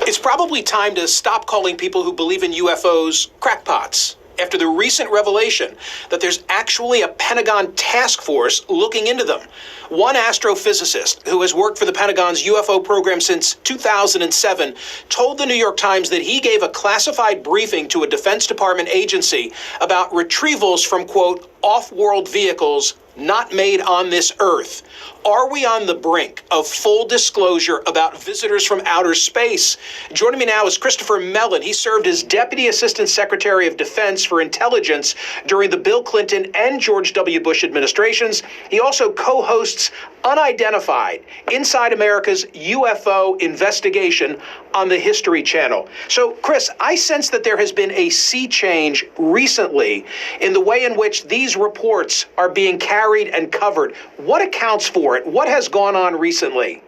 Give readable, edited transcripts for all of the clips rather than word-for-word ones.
It's probably time to stop calling people who believe in UFOs crackpots after the recent revelation that there's actually a Pentagon task force looking into them. One astrophysicist who has worked for the Pentagon's UFO program since 2007 told the New York Times that he gave a classified briefing to a Defense Department agency about retrievals from, quote, off-world vehicles not made on this Earth. Are we on the brink of full disclosure about visitors from outer space? Joining me now is Christopher Mellon. He served as Deputy Assistant Secretary of Defense for Intelligence during the Bill Clinton and George W. Bush administrations. He also co-hosts Unidentified, Inside America's UFO Investigation on the History Channel. So, Chris, I sense that there has been a sea change recently in the way in which these reports are being carried and covered. What accounts for it? What has gone on recently?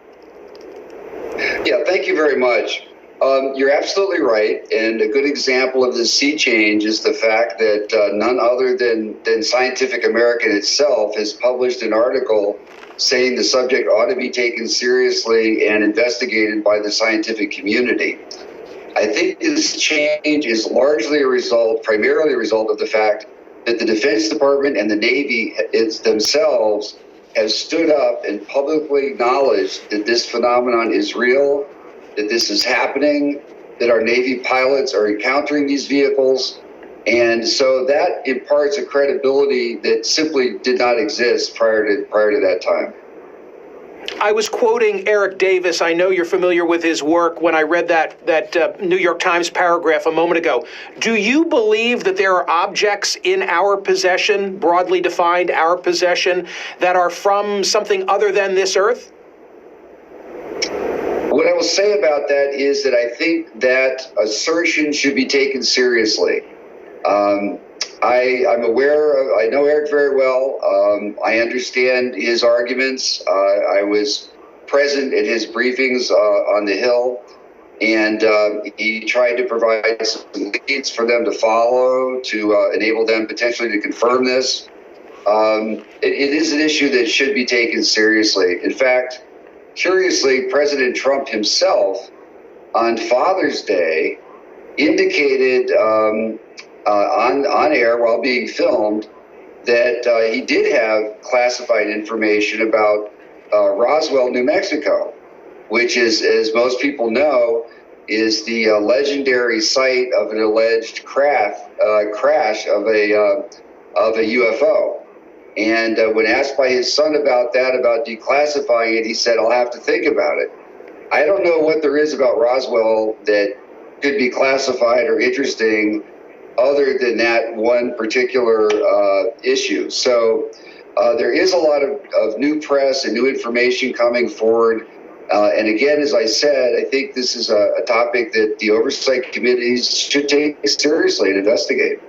Yeah, thank you very much. You're absolutely right. And a good example of the sea change is the fact that none other than Scientific American itself has published an article saying the subject ought to be taken seriously and investigated by the scientific community. I think this change is largely primarily a result of the fact that the Defense Department and the Navy themselves have stood up and publicly acknowledged that this phenomenon is real, that this is happening, that our Navy pilots are encountering these vehicles. And so that imparts a credibility that simply did not exist prior to that time. I was quoting Eric Davis. I know you're familiar with his work when I read that New York Times paragraph a moment ago. Do you believe that there are objects in our possession, broadly defined our possession, that are from something other than this Earth? What I will say about that is that I think that assertion should be taken seriously. I'm aware, I know Eric very well. I understand his arguments. I was present at his briefings on the Hill, and he tried to provide some leads for them to follow to enable them potentially to confirm this. It is an issue that should be taken seriously. In fact, curiously, President Trump himself on Father's Day indicated on air while being filmed that he did have classified information about Roswell, New Mexico, which is, as most people know, is the legendary site of an alleged crash of a UFO. And when asked by his son about declassifying it, he said, "I'll have to think about it." I don't know what there is about Roswell that could be classified or interesting other than that one particular issue. So there is a lot of new press and new information coming forward. And again, as I said, I think this is a topic that the oversight committees should take seriously and investigate.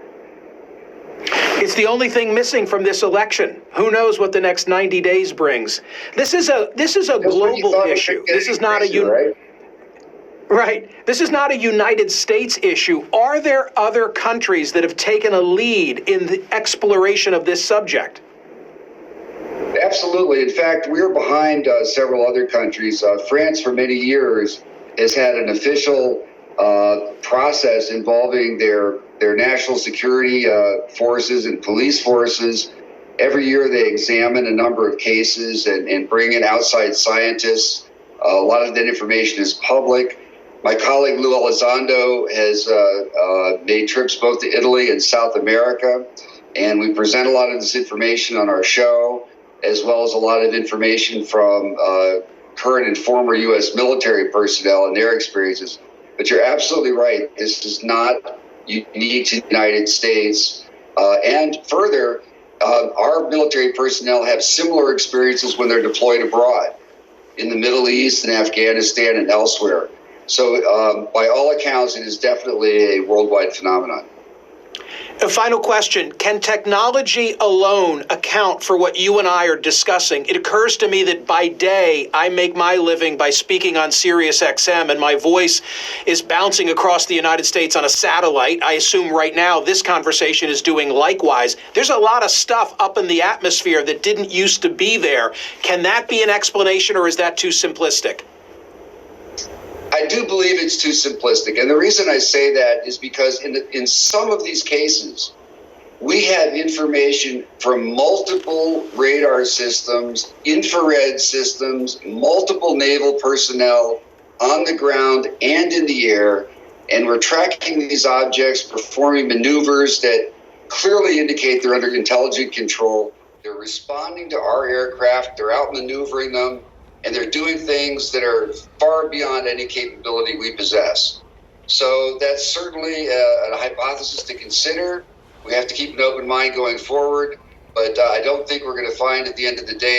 It's the only thing missing from this election. Who knows what the next 90 days brings? This is a global issue. This is not Right. This is not a United States issue. Are there other countries that have taken a lead in the exploration of this subject? Absolutely. In fact, we're behind several other countries. France, for many years, has had an official process involving their national security forces and police forces. Every year they examine a number of cases and bring in outside scientists. A lot of that information is public. My colleague Lou Elizondo has made trips both to Italy and South America, and we present a lot of this information on our show, as well as a lot of information from current and former U.S. military personnel and their experiences. But you're absolutely right. This is not unique to the United States. And further, our military personnel have similar experiences when they're deployed abroad in the Middle East and Afghanistan and elsewhere. So by all accounts, it is definitely a worldwide phenomenon. A final question. Can technology alone account for what you and I are discussing? It occurs to me that by day, I make my living by speaking on Sirius XM, and my voice is bouncing across the United States on a satellite. I assume right now this conversation is doing likewise. There's a lot of stuff up in the atmosphere that didn't used to be there. Can that be an explanation, or is that too simplistic? I do believe it's too simplistic. And the reason I say that is because in some of these cases, we have information from multiple radar systems, infrared systems, multiple naval personnel on the ground and in the air, and we're tracking these objects, performing maneuvers that clearly indicate they're under intelligent control. They're responding to our aircraft, they're outmaneuvering them, and they're doing things that are far beyond any capability we possess. So that's certainly a hypothesis to consider. We have to keep an open mind going forward, but I don't think we're going to find at the end of the day